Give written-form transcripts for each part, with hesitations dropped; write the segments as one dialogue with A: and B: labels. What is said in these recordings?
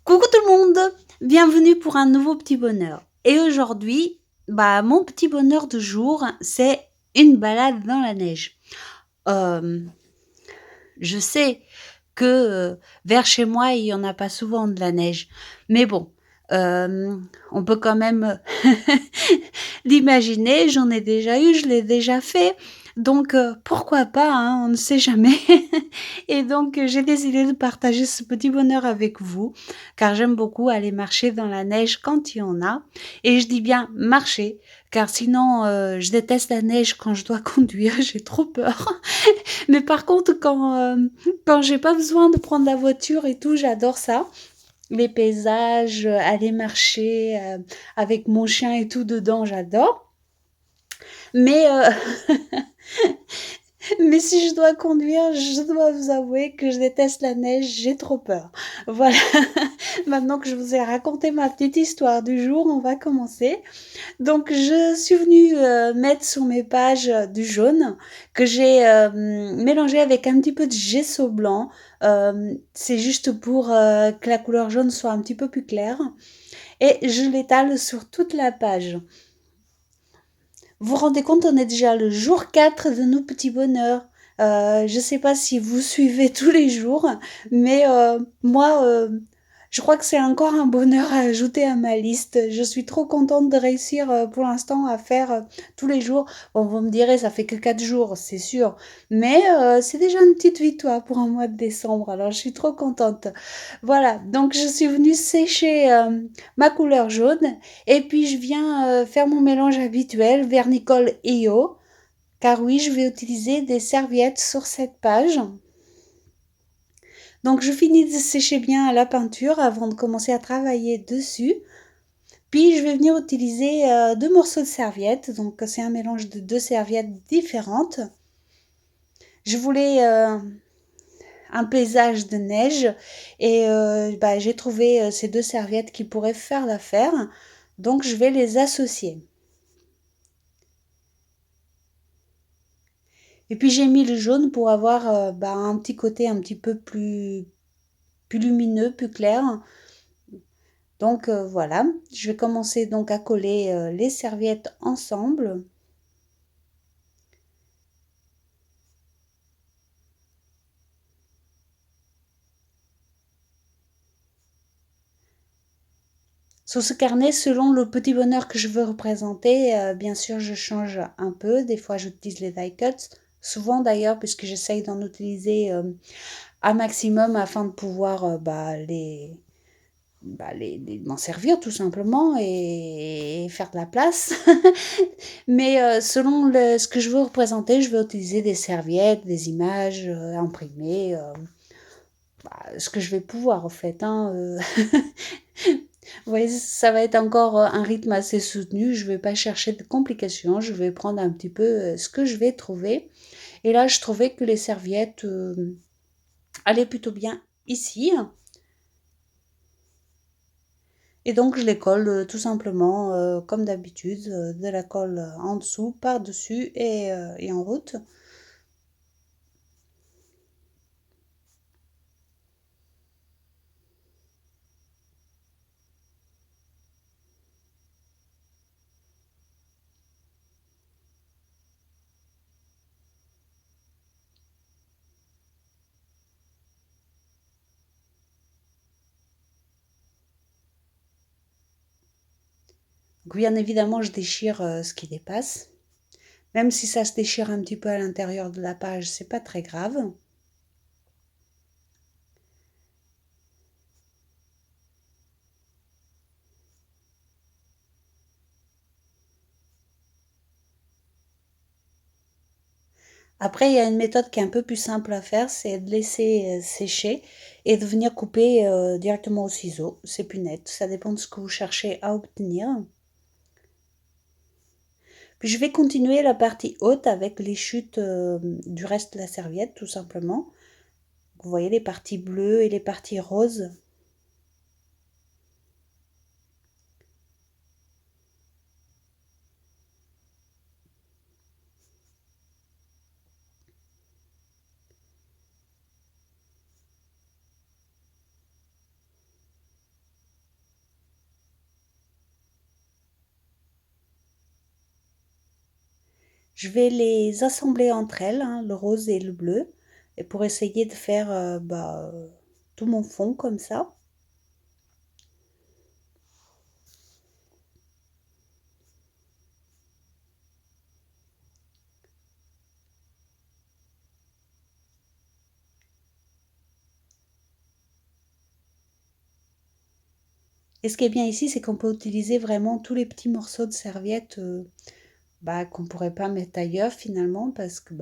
A: Coucou tout le monde, bienvenue pour un nouveau petit bonheur. Et aujourd'hui, mon petit bonheur du jour, c'est une balade dans la neige. Euh, je sais que vers chez moi, il y en a pas souvent de la neige, mais bon, euh, on peut quand même l'imaginer. J'en ai déjà eu, je l'ai déjà fait, donc pourquoi pas, hein, on ne sait jamais. Et donc, j'ai décidé de partager ce petit bonheur avec vous, car j'aime beaucoup aller marcher dans la neige quand il y en a. Et je dis bien marcher, car sinon, je déteste la neige quand je dois conduire, j'ai trop peur. Mais par contre, quand j'ai pas besoin de prendre la voiture et tout, j'adore ça. Les paysages, aller marcher avec mon chien et tout dedans, j'adore. Mais Mais si je dois conduire, je dois vous avouer que je déteste la neige, j'ai trop peur. Voilà, maintenant que je vous ai raconté ma petite histoire du jour, on va commencer. Donc je suis venue, mettre sur mes pages, du jaune que j'ai, mélangé avec un petit peu de gesso blanc. C'est juste pour, que la couleur jaune soit un petit peu plus claire et je l'étale sur toute la page. Vous vous rendez compte, on est déjà le jour 4 de nos petits bonheurs. Je ne sais pas si vous suivez tous les jours, mais moi, je crois que c'est encore un bonheur à ajouter à ma liste. Je suis trop contente de réussir pour l'instant à faire tous les jours. Bon, vous me direz, ça fait que 4 jours, c'est sûr, mais c'est déjà une petite victoire pour un mois de décembre, alors je suis trop contente. Voilà, donc je suis venue sécher ma couleur jaune et puis je viens faire mon mélange habituel, vernicole et eau, car oui, je vais utiliser des serviettes sur cette page. Donc je finis de sécher bien la peinture avant de commencer à travailler dessus. Puis je vais venir utiliser deux morceaux de serviettes, donc c'est un mélange de deux serviettes différentes. Je voulais un paysage de neige et j'ai trouvé ces deux serviettes qui pourraient faire l'affaire, donc je vais les associer. Et puis j'ai mis le jaune pour avoir un petit côté un petit peu plus lumineux, plus clair. Donc voilà, je vais commencer donc à coller les serviettes ensemble. Sur ce carnet, selon le petit bonheur que je veux représenter, bien sûr, je change un peu. Des fois, j'utilise les die cuts. Souvent d'ailleurs, puisque j'essaye d'en utiliser un maximum afin de pouvoir m'en servir tout simplement et faire de la place. Mais selon ce que je veux représenter, je vais utiliser des serviettes, des images imprimées, ce que je vais pouvoir en fait, hein. Vous voyez, ça va être encore un rythme assez soutenu. Je ne vais pas chercher de complications. Je vais prendre un petit peu ce que je vais trouver. Et là, je trouvais que les serviettes allaient plutôt bien ici. Et donc, je les colle tout simplement comme d'habitude, de la colle en dessous, par-dessus et en route. Donc, bien évidemment, je déchire ce qui dépasse. Même si ça se déchire un petit peu à l'intérieur de la page, c'est pas très grave. Après, il y a une méthode qui est un peu plus simple à faire, c'est de laisser sécher et de venir couper directement au ciseau. C'est plus net, ça dépend de ce que vous cherchez à obtenir. Puis je vais continuer la partie haute avec les chutes du reste de la serviette, tout simplement. Vous voyez les parties bleues et les parties roses. Je vais les assembler entre elles, hein, le rose et le bleu, et pour essayer de faire tout mon fond comme ça. Et ce qui est bien ici, c'est qu'on peut utiliser vraiment tous les petits morceaux de serviettes qu'on pourrait pas mettre ailleurs finalement parce que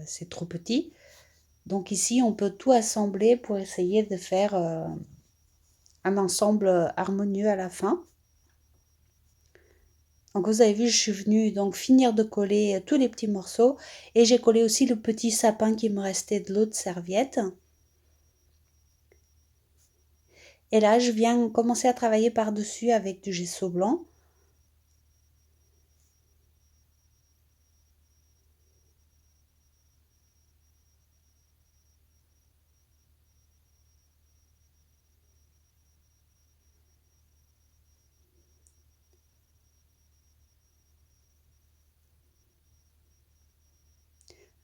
A: c'est trop petit. Donc ici, on peut tout assembler pour essayer de faire un ensemble harmonieux à la fin. Donc vous avez vu, je suis venue donc finir de coller tous les petits morceaux et j'ai collé aussi le petit sapin qui me restait de l'autre serviette. Et là, je viens commencer à travailler par-dessus avec du gesso blanc.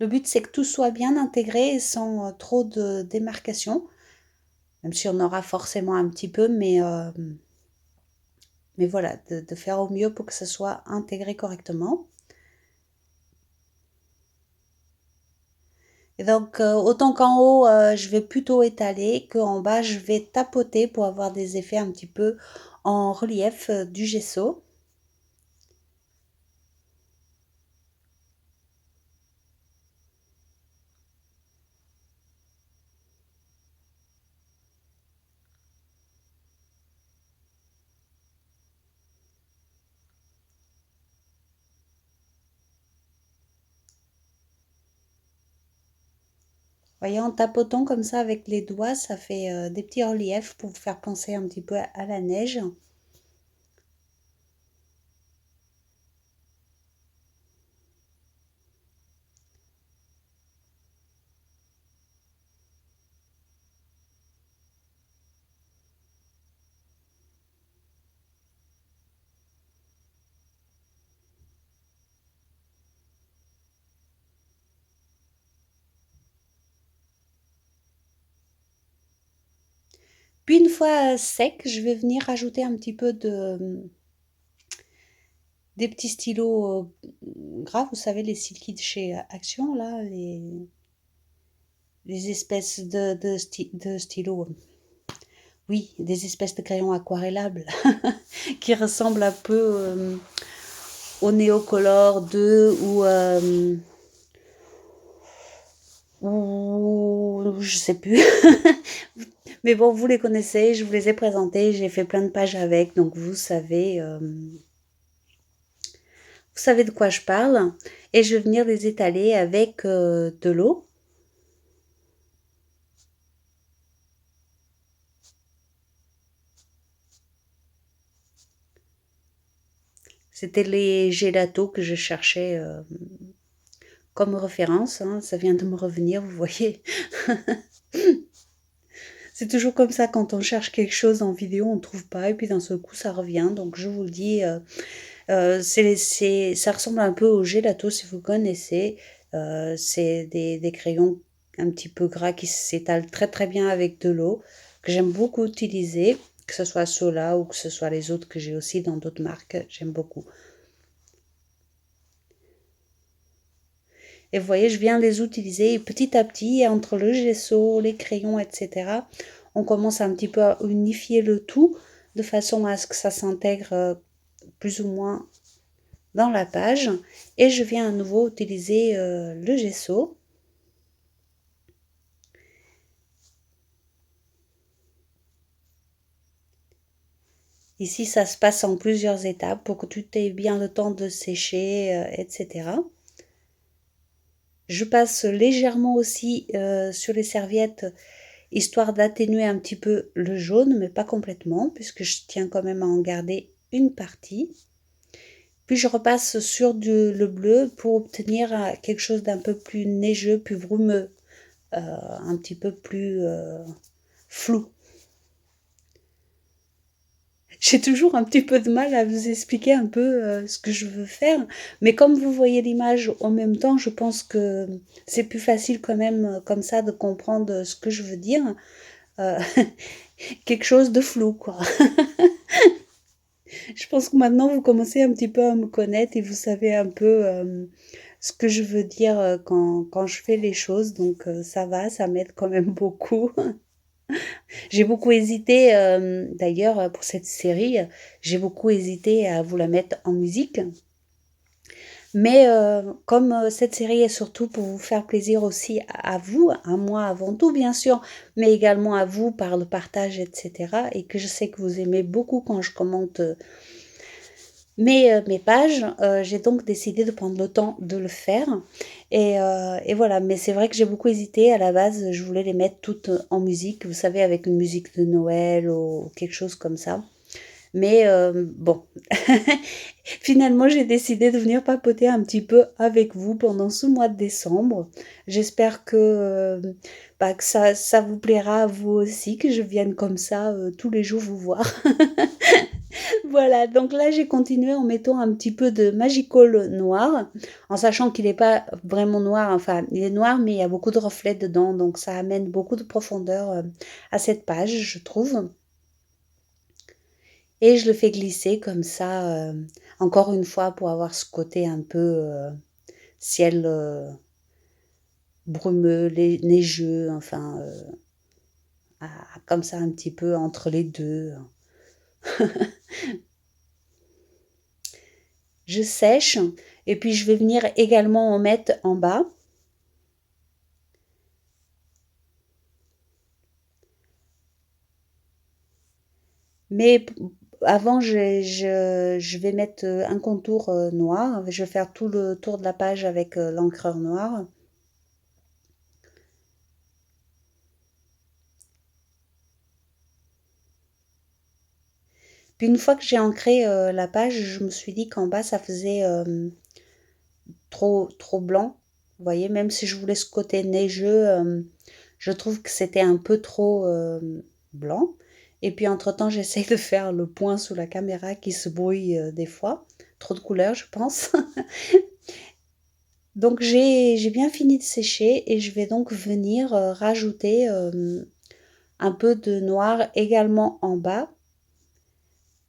A: Le but, c'est que tout soit bien intégré sans trop de démarcation, même si on aura forcément un petit peu, mais voilà, de faire au mieux pour que ça soit intégré correctement. Et donc, autant qu'en haut, je vais plutôt étaler, qu'en bas, je vais tapoter pour avoir des effets un petit peu en relief du gesso. Voyez, en tapotant comme ça avec les doigts, ça fait des petits reliefs pour faire penser un petit peu à la neige. Puis une fois sec, je vais venir rajouter un petit peu des petits stylos gras, vous savez, les styles de chez Action, là, les espèces de stylos. Oui, des espèces de crayons aquarellables qui ressemblent un peu au Neocolor 2 ou je sais plus. Mais bon, vous les connaissez, je vous les ai présentés, j'ai fait plein de pages avec, donc vous savez de quoi je parle. Et je vais venir les étaler avec de l'eau. C'était les gélatos que je cherchais comme référence, hein. Ça vient de me revenir, vous voyez. C'est toujours comme ça quand on cherche quelque chose en vidéo, on ne trouve pas, et puis d'un seul coup ça revient. Donc je vous le dis, ça ressemble un peu au gelato si vous connaissez. C'est des crayons un petit peu gras qui s'étalent très très bien avec de l'eau, que j'aime beaucoup utiliser, que ce soit ceux-là ou que ce soit les autres que j'ai aussi dans d'autres marques, j'aime beaucoup. Et vous voyez, je viens les utiliser et petit à petit, entre le gesso, les crayons, etc., on commence un petit peu à unifier le tout de façon à ce que ça s'intègre plus ou moins dans la page. Et je viens à nouveau utiliser le gesso. Ici, ça se passe en plusieurs étapes pour que tout ait bien le temps de sécher, etc. Je passe légèrement aussi sur les serviettes histoire d'atténuer un petit peu le jaune, mais pas complètement, puisque je tiens quand même à en garder une partie. Puis je repasse sur le bleu pour obtenir quelque chose d'un peu plus neigeux, plus brumeux, un petit peu plus flou. J'ai toujours un petit peu de mal à vous expliquer un peu, ce que je veux faire, mais comme vous voyez l'image en même temps, je pense que c'est plus facile quand même, comme ça de comprendre, ce que je veux dire. Heu, quelque chose de flou, quoi. Je pense que maintenant vous commencez un petit peu à me connaître et vous savez un peu, ce que je veux dire, quand je fais les choses, donc ça va, ça m'aide quand même beaucoup. J'ai beaucoup hésité, d'ailleurs, pour cette série, j'ai beaucoup hésité à vous la mettre en musique. Mais comme cette série est surtout pour vous faire plaisir aussi à vous, à moi avant tout bien sûr, mais également à vous par le partage, etc. Et que je sais que vous aimez beaucoup quand je commente mes pages, j'ai donc décidé de prendre le temps de le faire. Et voilà, mais c'est vrai que j'ai beaucoup hésité. À la base, je voulais les mettre toutes en musique, vous savez, avec une musique de Noël ou quelque chose comme ça. Mais bon, finalement, j'ai décidé de venir papoter un petit peu avec vous pendant ce mois de décembre. J'espère bah, que ça vous plaira à vous aussi, que je vienne comme ça tous les jours vous voir. Voilà, donc là, j'ai continué en mettant un petit peu de Magical noir, en sachant qu'il n'est pas vraiment noir, enfin, il est noir, mais il y a beaucoup de reflets dedans, donc ça amène beaucoup de profondeur à cette page, je trouve. Et je le fais glisser comme ça, encore une fois, pour avoir ce côté un peu ciel brumeux, neigeux, enfin, comme ça un petit peu entre les deux. Je sèche et puis je vais venir également en mettre en bas. Mais avant, je vais mettre un contour noir. Je vais faire tout le tour de la page avec l'encreur noire. Puis une fois que j'ai ancré la page, je me suis dit qu'en bas, ça faisait trop blanc. Vous voyez, même si je voulais ce côté neigeux, je trouve que c'était un peu trop blanc. Et puis entre-temps, j'essaye de faire le point sous la caméra qui se brouille des fois. Trop de couleurs, je pense. Donc j'ai bien fini de sécher et je vais donc venir rajouter un peu de noir également en bas.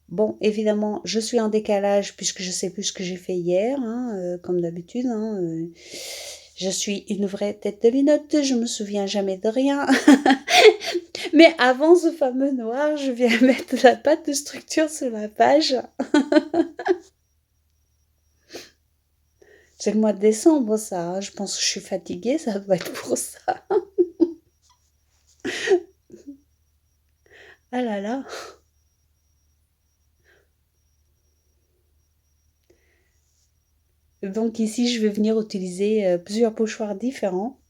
A: Bon, évidemment, je suis en décalage puisque je sais plus ce que j'ai fait hier, hein, comme d'habitude, hein, je suis une vraie tête de linotte, je me souviens jamais de rien. Mais avant ce fameux noir, je viens mettre la pâte de structure sur la page. C'est le mois de décembre, ça, hein. Je pense que je suis fatiguée, ça doit être pour ça. Ah là là. Donc ici, je vais venir utiliser plusieurs pochoirs différents.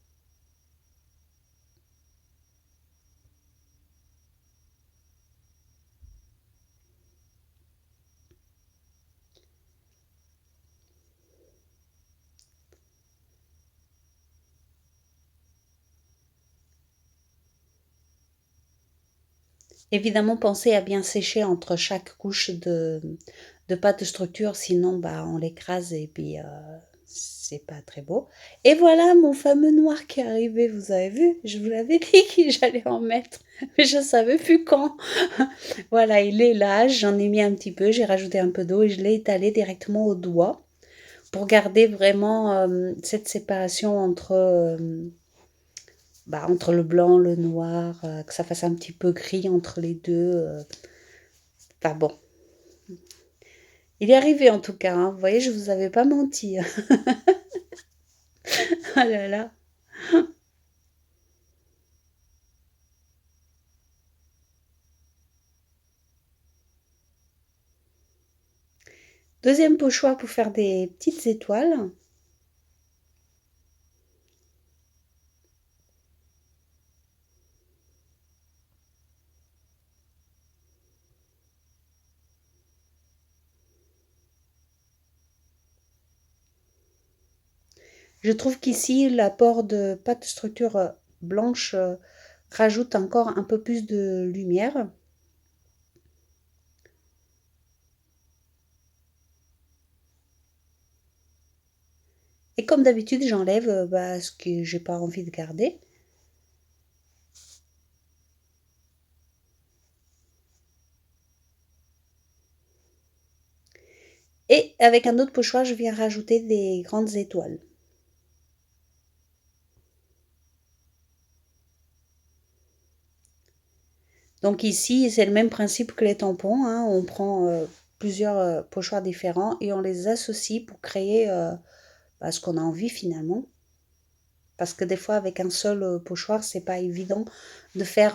A: Évidemment, pensez à bien sécher entre chaque couche de pâte de structure, sinon bah, on l'écrase et puis c'est pas très beau. Et voilà mon fameux noir qui est arrivé, vous avez vu? Je vous l'avais dit que j'allais en mettre, mais je savais plus quand. Voilà, il est là, j'en ai mis un petit peu, j'ai rajouté un peu d'eau et je l'ai étalé directement au doigt pour garder vraiment cette séparation entre le blanc, le noir, que ça fasse un petit peu gris entre les deux. Enfin bon, il est arrivé en tout cas, hein. Vous voyez, je vous avais pas menti. Ah là là. Deuxième pochoir pour faire des petites étoiles. Je trouve qu'ici, l'apport de pâte de structure blanche rajoute encore un peu plus de lumière. Et comme d'habitude, j'enlève ce que j'ai pas envie de garder. Et avec un autre pochoir, je viens rajouter des grandes étoiles. Donc ici, c'est le même principe que les tampons, hein. On prend plusieurs pochoirs différents et on les associe pour créer ce qu'on a envie finalement. Parce que des fois, avec un seul pochoir, c'est pas évident de faire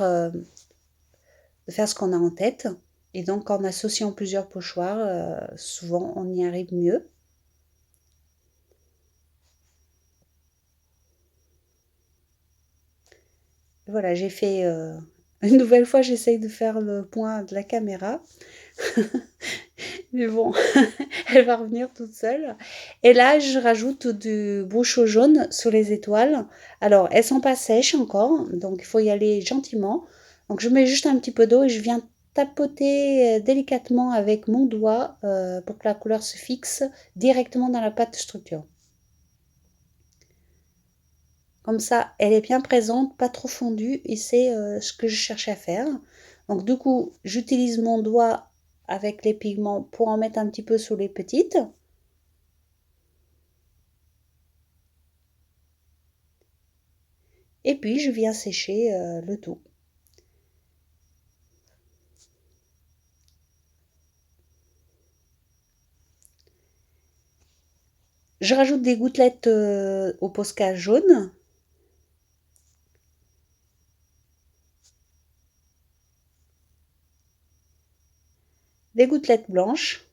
A: ce qu'on a en tête. Et donc, en associant plusieurs pochoirs, souvent, on y arrive mieux. Voilà, j'ai fait une nouvelle fois, j'essaye de faire le point de la caméra. Mais bon, elle va revenir toute seule. Et là, je rajoute du bouchon jaune sur les étoiles. Alors, elles sont pas sèches encore, donc il faut y aller gentiment. Donc, je mets juste un petit peu d'eau et je viens tapoter délicatement avec mon doigt pour que la couleur se fixe directement dans la pâte de structure. Comme ça, elle est bien présente, pas trop fondue, et c'est ce que je cherche à faire. Donc du coup, j'utilise mon doigt avec les pigments pour en mettre un petit peu sous les petites. Et puis, je viens sécher le tout. Je rajoute des gouttelettes au Posca jaune. Des gouttelettes blanches.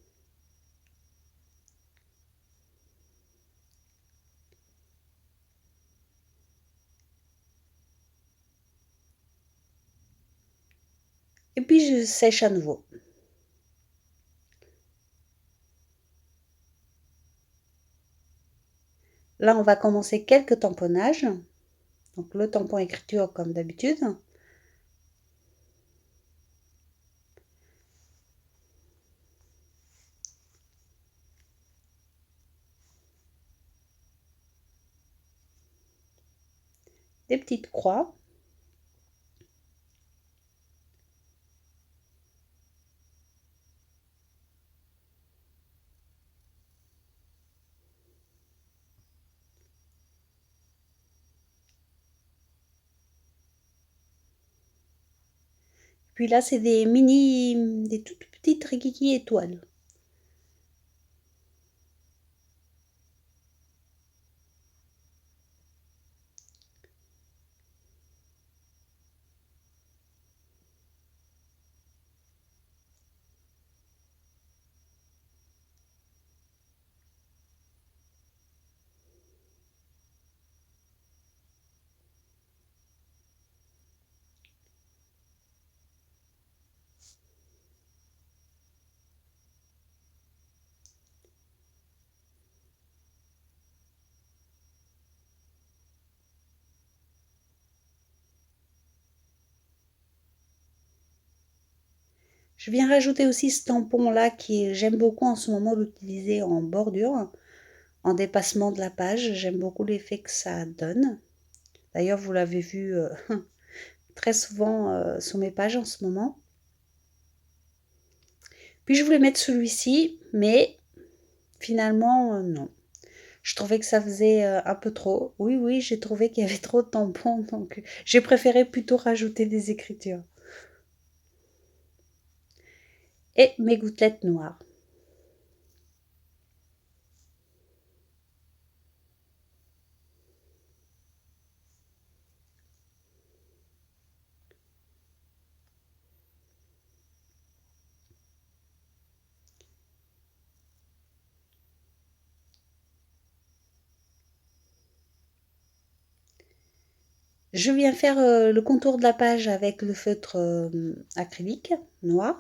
A: Et puis, je sèche à nouveau. Là, on va commencer quelques tamponnages. Donc, le tampon écriture comme d'habitude. Des petites croix. Puis là, c'est des toutes petites rikiki étoiles. Je viens rajouter aussi ce tampon-là qui j'aime beaucoup en ce moment l'utiliser en bordure, en dépassement de la page. J'aime beaucoup l'effet que ça donne. D'ailleurs, vous l'avez vu très souvent sur mes pages en ce moment. Puis je voulais mettre celui-ci, mais finalement, non. Je trouvais que ça faisait un peu trop. Oui, oui, j'ai trouvé qu'il y avait trop de tampons, donc j'ai préféré plutôt rajouter des écritures. Et mes gouttelettes noires. Je viens faire le contour de la page avec le feutre acrylique noir.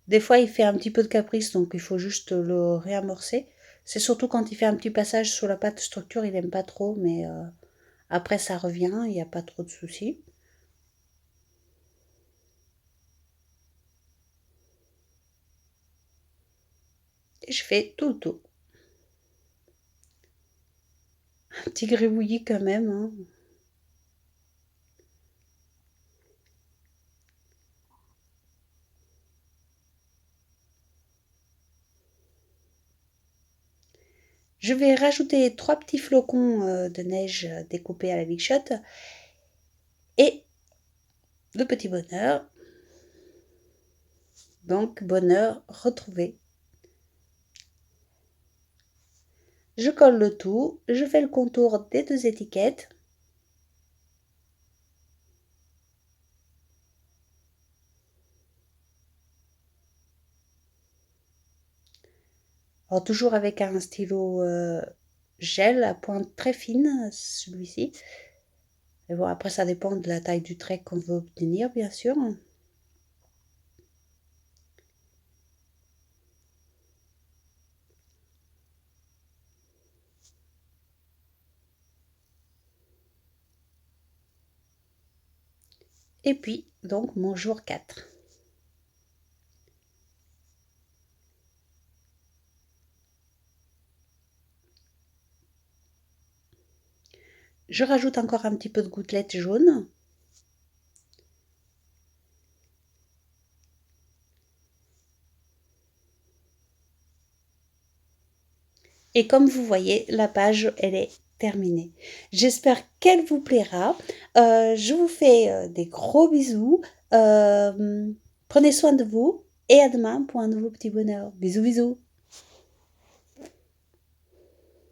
A: Des fois, il fait un petit peu de caprice, donc il faut juste le réamorcer. C'est surtout quand il fait un petit passage sur la pâte structure, il aime pas trop, mais Après, ça revient, il n'y a pas trop de soucis. Et je fais tout le tour. Un petit gribouillis quand même, hein. Je vais rajouter 3 petits flocons de neige découpés à la big shot et le petit bonheur. Donc, bonheur retrouvé. Je colle le tout, je fais le contour des 2 étiquettes. Alors toujours avec un stylo gel à pointe très fine, celui-ci. Et bon, après ça dépend de la taille du trait qu'on veut obtenir, bien sûr. Et puis, donc, mon jour 4. Je rajoute encore un petit peu de gouttelettes jaunes. Et comme vous voyez, la page, elle est terminée. J'espère qu'elle vous plaira. Je vous fais des gros bisous. Prenez soin de vous et à demain pour un nouveau petit bonheur. Bisous, bisous.